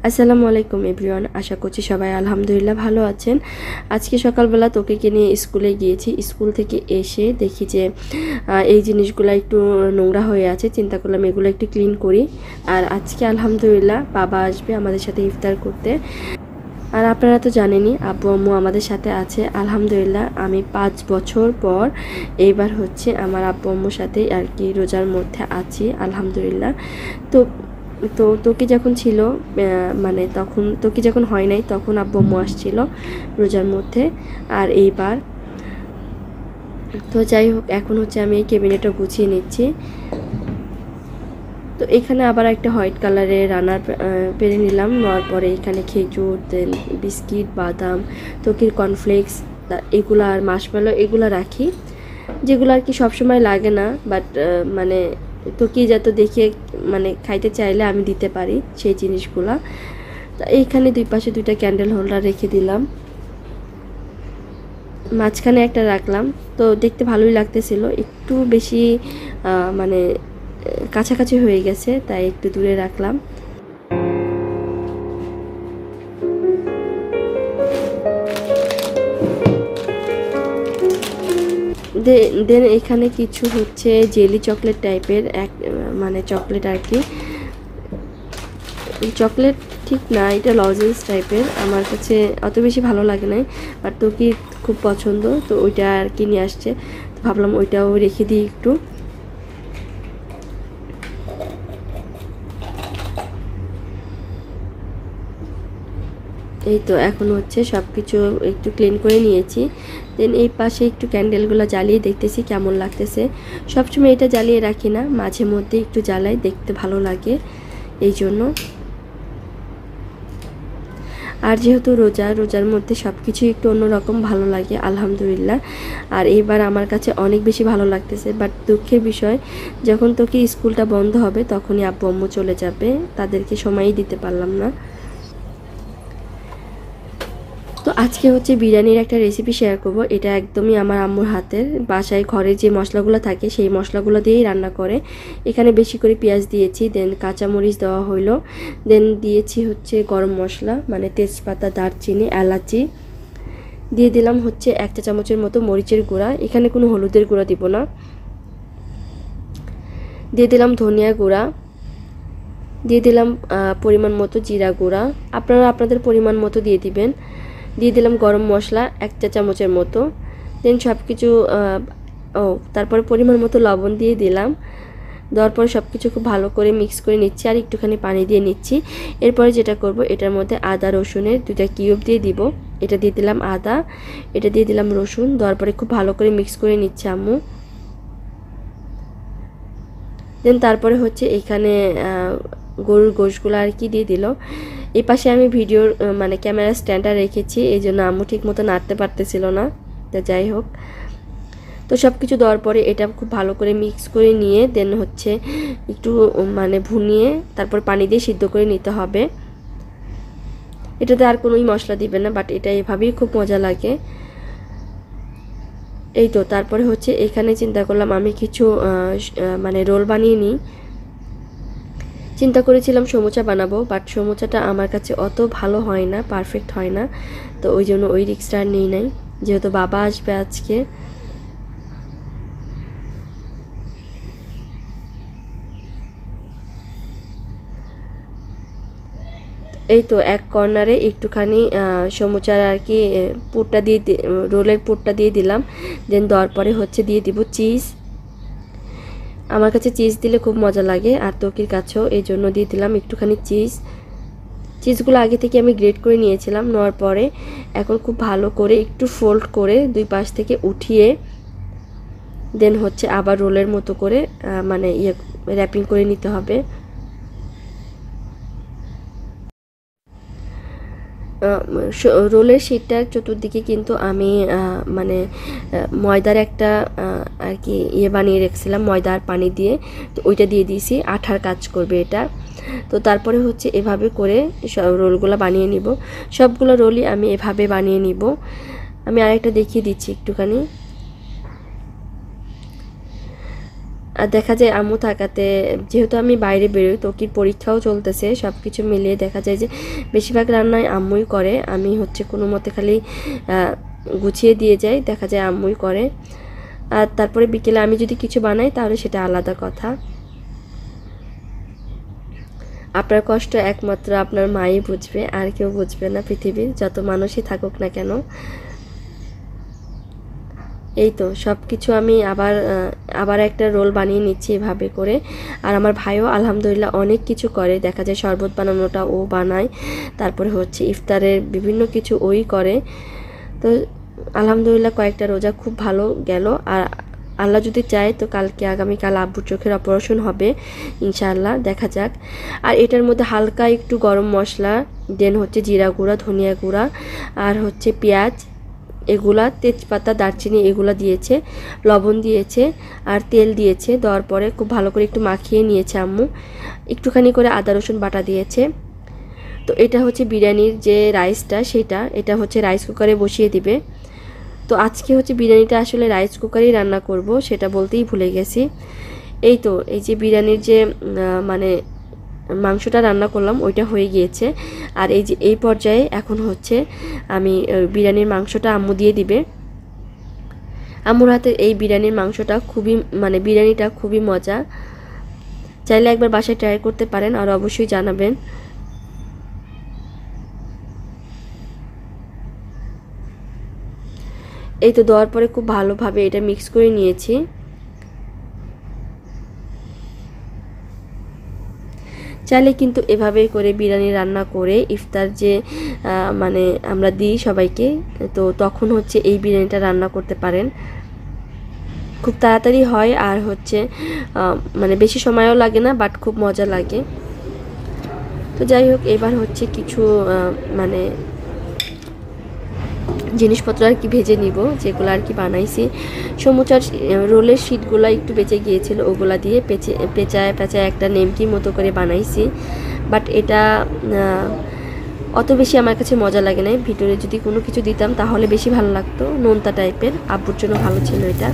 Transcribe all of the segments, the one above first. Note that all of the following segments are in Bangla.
আসসালামু আলাইকুম এভরিওয়ান, আশা করছি সবাই আলহামদুলিল্লাহ ভালো আছেন। আজকে সকালবেলা তোকে নিয়ে স্কুলে গিয়েছি। স্কুল থেকে এসে দেখি যে এই জিনিসগুলো একটু নোংরা হয়ে আছে। চিন্তা করলাম এগুলো একটু ক্লিন করি। আর আজকে আলহামদুলিল্লাহ বাবা আসবে আমাদের সাথে ইফতার করতে। আর আপনারা তো জানেনই আব্বু আম্মু আমাদের সাথে আছে। আলহামদুলিল্লাহ আমি 5 বছর পর এইবার হচ্ছে আমার আব্বু আম্মুর সাথে আর কি রোজার মধ্যে আছি আলহামদুলিল্লাহ। তো তো তোকে যখন ছিল মানে তখন তোকে যখন হয় নাই তখন আব্বু আম্মু আসছিল রোজার মধ্যে। আর এইবার তো যাই হোক, এখন হচ্ছে আমি এই ক্যাবিনেটটা গুছিয়ে নিচ্ছি। তো এখানে আবার একটা হোয়াইট কালারের রানার পেরে নিলাম। নেওয়ার পরে এখানে খেজুর, তেল, বিস্কিট, বাদাম, তোকির কর্নফ্লেক্স, এগুলো আর মাশমেলো এগুলো রাখি, যেগুলো আর কি সবসময় লাগে না, বাট মানে তোকি যত দেখে মানে খাইতে চাইলে আমি দিতে পারি সেই জিনিসগুলা। তো এইখানে দুই পাশে দুইটা ক্যান্ডেল হোল্ডার রেখে দিলাম, মাঝখানে একটা রাখলাম। তো দেখতে ভালোই লাগতেছিল, একটু বেশি মানে কাছাকাছি হয়ে গেছে তাই একটু দূরে রাখলাম। দেন এখানে কিছু হচ্ছে জেলি চকলেট টাইপের মানে চকলেট আর কি, চকলেট ঠিক না, এটা লজেন্স টাইপের। আমার কাছে অত বেশি ভালো লাগে নাই, বাট তো কি খুব পছন্দ, তো ওইটা আর কি নিয়ে আসছে। তো ভাবলাম ওইটাও রেখে দিই একটু। এই তো এখন হচ্ছে সব কিছু একটু ক্লিন করে নিয়েছি। দেন এই পাশে একটু ক্যান্ডেলগুলো জ্বালিয়ে দেখতেছি কেমন লাগতেছে। সবসময় এটা জ্বালিয়ে রাখি না, মাঝে মধ্যে একটু জ্বালাই, দেখতে ভালো লাগে এই জন্য। আর যেহেতু রোজার মধ্যে সব কিছু একটু অন্যরকম ভালো লাগে আলহামদুলিল্লাহ। আর এইবার আমার কাছে অনেক বেশি ভালো লাগতেছে। বাট দুঃখের বিষয়, যখন তোকে স্কুলটা বন্ধ হবে তখনই আব্বু আম্মু চলে যাবে, তাদেরকে সময়ই দিতে পারলাম না। তো আজকে হচ্ছে বিরিয়ানির একটা রেসিপি শেয়ার করব। এটা একদমই আমার আম্মুর হাতের, বাসায় ঘরে যে মশলাগুলো থাকে সেই মশলাগুলো দিয়েই রান্না করে। এখানে বেশি করে পেঁয়াজ দিয়েছি, দেন কাঁচামরিচ দেওয়া হইলো, দেন দিয়েছি হচ্ছে গরম মশলা মানে তেজপাতা, দারচিনি, এলাচি, দিয়ে দিলাম হচ্ছে 1 চা চামচের মতো মরিচের গুঁড়া, এখানে কোনো হলুদের গুঁড়া দিব না। দিয়ে দিলাম ধনিয়া গুঁড়া, দিয়ে দিলাম পরিমাণ মতো জিরা গুঁড়া, আপনারা আপনাদের পরিমাণ মতো দিয়ে দিবেন। দিয়ে দিলাম গরম মশলা 1 চা চামচের মতো। দেন সব কিছু তারপরে পরিমাণ মতো লবণ দিয়ে দিলাম। দেওয়ার পরে সব কিছু খুব ভালো করে মিক্স করে নিচ্ছি, আর একটুখানি পানি দিয়ে নিচ্ছি। এরপরে যেটা করব, এটার মধ্যে আদা রসুনের 2টা কিউব দিয়ে দিব। এটা দিয়ে দিলাম আদা, এটা দিয়ে দিলাম রসুন। দেওয়ার পরে খুব ভালো করে মিক্স করে নিচ্ছে আম্মু। দেন তারপরে হচ্ছে এখানে গরুর গোশগুলো আর কি দিয়ে দিল। এই পাশে আমি ভিডিওর মানে ক্যামেরা স্ট্যান্ডটা রেখেছি, এই জন্য আম্মু ঠিক মতো নাড়তে পারতেছিল না। তো যাই হোক, তো সব কিছু দেওয়ার পরে এটা খুব ভালো করে মিক্স করে নিয়ে দেন হচ্ছে একটু মানে ভুনিয়ে তারপর পানি দিয়ে সিদ্ধ করে নিতে হবে। এটাতে আর কোনোই মশলা দিবেন না, বাট এটা এভাবেই খুব মজা লাগে। এই তো তারপরে হচ্ছে এখানে চিন্তা করলাম আমি কিছু মানে রোল বানিয়ে নিই। চিন্তা করেছিলাম সমুচা বানাবো, বাট সমুচাটা আমার কাছে অত ভালো হয় না, পারফেক্ট হয় না। তো ওই জন্য ওই রিস্কটা আর নিই নাই, যেহেতু বাবা আসবে আজকে। এই তো এক কর্নারে একটুখানি সমুচার আর কি পুরটা দিয়ে রোলের পুরটা দিয়ে দিলাম। দেন দেওয়ার পরে হচ্ছে দিয়ে দিব চিজ। আমার কাছে চিজ দিলে খুব মজা লাগে, আর তোকির কাছেও, এই জন্য দিয়ে দিলাম একটুখানি চিজ। চিজগুলো আগে থেকে আমি গ্রেট করে নিয়েছিলাম। নেওয়ার পরে এখন খুব ভালো করে একটু ফোল্ড করে দুই পাশ থেকে উঠিয়ে দেন হচ্ছে আবার রোলের মতো করে মানে র্যাপিং করে নিতে হবে। রোলের শিটটার চতুর্দিকে কিন্তু আমি মানে ময়দার একটা আর কি বানিয়ে রেখেছিলাম, ময়দা আর পানি দিয়ে। তো ওইটা দিয়ে দিয়েছি, আঠার কাজ করবে এটা। তো তারপরে হচ্ছে এভাবে করে সব রোলগুলো বানিয়ে নিব। সবগুলো রোলই আমি এভাবে বানিয়ে নিব। আমি আরেকটা দেখিয়ে দিচ্ছি একটুখানি। আর দেখা যায় আম্মু থাকাতে, যেহেতু আমি বাইরে বেরোই, তোকির পরীক্ষাও চলতেছে, সব কিছু মিলিয়ে দেখা যায় যে বেশিরভাগ রান্নাই আম্মুই করে। আমি হচ্ছে কোনো মতে খালি গুছিয়ে দিয়ে যাই, দেখা যায় আম্মুই করে। আর তারপরে বিকেলে আমি যদি কিছু বানাই তাহলে সেটা আলাদা কথা। আপনার কষ্ট একমাত্র আপনার মাই বুঝবে, আর কেউ বুঝবে না, পৃথিবীর যত মানুষই থাকুক না কেন। এই তো সব কিছু আমি আবার একটা রোল বানিয়ে নিচ্ছি এভাবে করে। আর আমার ভাইও আলহামদুলিল্লাহ অনেক কিছু করে, দেখা যায় শরবত বানানোটা ও বানায়, তারপরে হচ্ছে ইফতারের বিভিন্ন কিছু ওই করে। তো আলহামদুলিল্লাহ কয়েকটা রোজা খুব ভালো গেল। আর আল্লাহ যদি চায় তো আগামীকাল আব্বুর চোখের অপারেশন হবে ইনশাআল্লাহ, দেখা যাক। আর এটার মধ্যে হালকা একটু গরম মশলা, দেন হচ্ছে জিরা গুঁড়া, ধনিয়া গুঁড়া, আর হচ্ছে পেঁয়াজ, এগুলা, তেজপাতা, দারচিনি এগুলা দিয়েছে, লবণ দিয়েছে, আর তেল দিয়েছে। দেওয়ার পরে খুব ভালো করে একটু মাখিয়ে নিয়েছে আম্মু, একটুখানি করে আদা রসুন বাটা দিয়েছে। তো এটা হচ্ছে বিরিয়ানির যে রাইসটা, এটা হচ্ছে রাইস কুকারে বসিয়ে দিবে। তো আজকে হচ্ছে বিরিয়ানিটা আসলে রাইস কুকারেই রান্না করব, সেটা বলতেই ভুলে গেছি। এই তো এই যে বিরিয়ানির যে মানে মাংসটা রান্না করলাম ওইটা হয়ে গিয়েছে। আর এই যে এই পর্যায়ে এখন হচ্ছে আমি বিরিয়ানির মাংসটা আম্মু দিয়ে দিবে। আম্মুর হাতে এই বিরিয়ানির মাংসটা বিরিয়ানিটা খুবই মজা, চাইলে একবার বাসায় ট্রাই করতে পারেন, আর অবশ্যই জানাবেন। এই তো দেওয়ার পরে খুব ভালোভাবে এটা মিক্স করে নিয়েছি। চাইলে কিন্তু এভাবেই করে বিরিয়ানি রান্না করে ইফতার যে মানে আমরা দিই সবাইকে, তো তখন হচ্ছে এই বিরিয়ানিটা রান্না করতে পারেন, খুব তাড়াতাড়ি হয়। আর হচ্ছে মানে বেশি সময়ও লাগে না, বাট খুব মজা লাগে। তো যাই হোক, এবার হচ্ছে কিছু মানে জিনিসপত্র আর কি ভেজে নিব, যেগুলো আর কি বানাইছি। সমুচার রোলের শিটগুলো একটু বেঁচে গিয়েছিল, ওগুলা দিয়ে পেঁচায় একটা নেমকি মতো করে বানাইছি। বাট এটা অত বেশি আমার কাছে মজা লাগে না। ভিতরে যদি কোনো কিছু দিতাম তাহলে বেশি ভালো লাগতো, নোনতা টাইপের, আব্বুর জন্য ভালো ছিল এটা।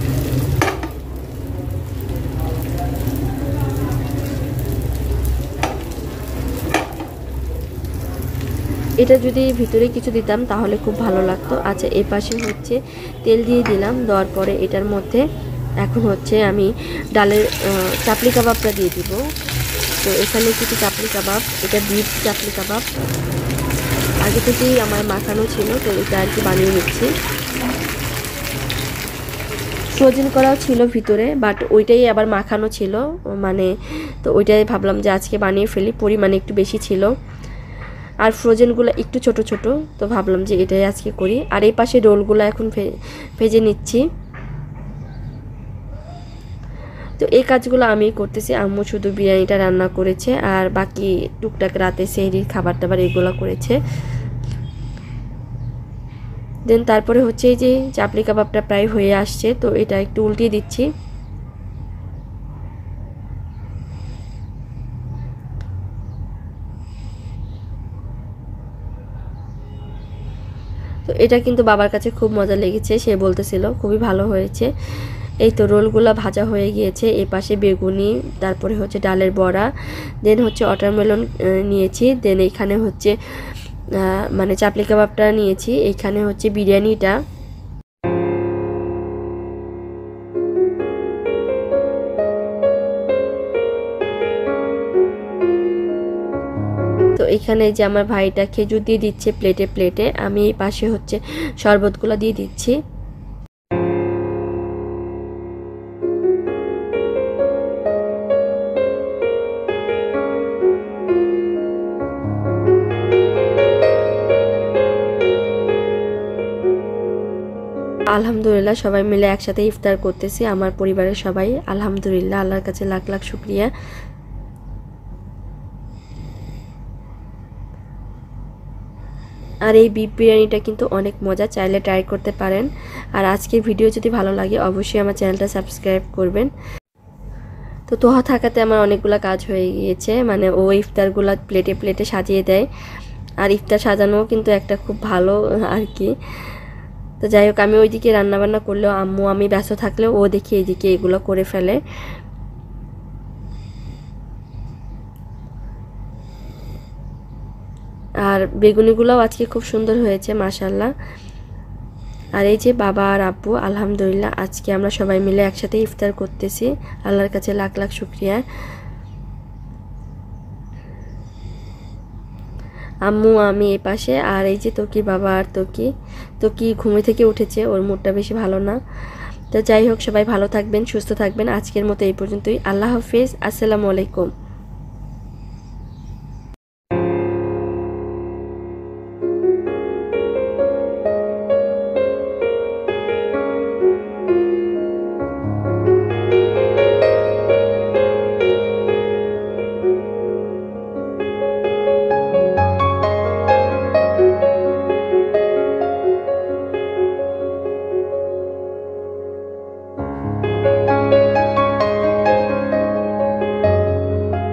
এটা যদি ভিতরে কিছু দিতাম তাহলে খুব ভালো লাগতো। আচ্ছা, এ পাশে হচ্ছে তেল দিয়ে দিলাম, দেওয়ার পরে এটার মধ্যে এখন হচ্ছে আমি ডালের চাপলি কাবাবটা দিয়ে দিব। তো এখানে কিছু চাপলি কাবাব, এটা বিফ চাপলি কাবাব আগে থেকেই আমার মাখানো ছিল, তো এটা আর কি বানিয়ে নিচ্ছি। ফ্রোজেন করাও ছিল ভিতরে, বাট ওইটাই আবার মাখানো ছিল, তো ওইটাই ভাবলাম যে আজকে বানিয়ে ফেলি, পরিমাণে একটু বেশি ছিল। আর ফ্রোজেনগুলো একটু ছোট ছোট, তো ভাবলাম যে এটাই আজকে করি। আর এই পাশে রোলগুলো এখন ভেজে নিচ্ছি। তো এই কাজগুলো আমি করতেছি, আম্মু শুধু বিরিয়ানিটা রান্না করেছে, আর বাকি টুকটাক রাতে সেহরির খাবার টাবার এগুলো করেছে। দেন তারপরে হচ্ছে এই যে চাপলি কাবাবটা প্রায় হয়ে আসছে, তো এটা একটু উল্টিয়ে দিচ্ছি। তো এটা কিন্তু বাবার কাছে খুব মজা লেগেছে, সে বলতেছিল খুবই ভালো হয়েছে। এই তো রোলগুলো ভাজা হয়ে গিয়েছে। এ পাশে বেগুনি, তারপরে হচ্ছে ডালের বড়া, দেন হচ্ছে ওয়াটারমেলন নিয়েছি, দেন এইখানে হচ্ছে মানে চাপলি কাবাবটা নিয়েছি, এইখানে হচ্ছে বিরিয়ানিটা। তো এখানে যে আমার ভাইটা খেজুর দিয়ে দিচ্ছে প্লেটে প্লেটে, আমি এই পাশে হচ্ছে শরবতগুলো দিয়ে দিচ্ছি। আলহামদুলিল্লাহ সবাই মিলে একসাথে ইফতার করতেছি, আমার পরিবারের সবাই। আলহামদুলিল্লাহ, আল্লাহর কাছে লাখ লাখ শুকরিয়া। আর এই বিফ বিরিয়ানিটা কিন্তু অনেক মজা, চাইলে ট্রাই করতে পারেন। আর আজকের ভিডিও যদি ভালো লাগে অবশ্যই আমার চ্যানেলটা সাবস্ক্রাইব করবেন। তো তোহা থাকাতে আমার অনেকগুলো কাজ হয়ে গিয়েছে, মানে ও ইফতারগুলো প্লেটে প্লেটে সাজিয়ে দেয়। আর ইফতার সাজানো কিন্তু একটা খুব ভালো আর কি। তো যাই হোক, আমি ওইদিকে রান্নাবান্না করলেও আমি ব্যস্ত থাকলেও ও দেখি এইদিকে এগুলো করে ফেলে। আর বেগুনিগুলোও আজকে খুব সুন্দর হয়েছে মাশাআল্লাহ। আর এই যে বাবা আর আব্বু আলহামদুলিল্লাহ আজকে আমরা সবাই মিলে একসাথে ইফতার করতেছি। আল্লাহর কাছে লাখ লাখ শুকরিয়া। আম্মু আমি এই পাশে, আর এই যে তোকি বাবা আর তোকি ঘুমে থেকে উঠেছে, ওর মুডটা বেশি ভালো না। তো যাই হোক, সবাই ভালো থাকবেন, সুস্থ থাকবেন। আজকের মতো এই পর্যন্তই। আল্লাহ হাফেজ, আসসালামু আলাইকুম।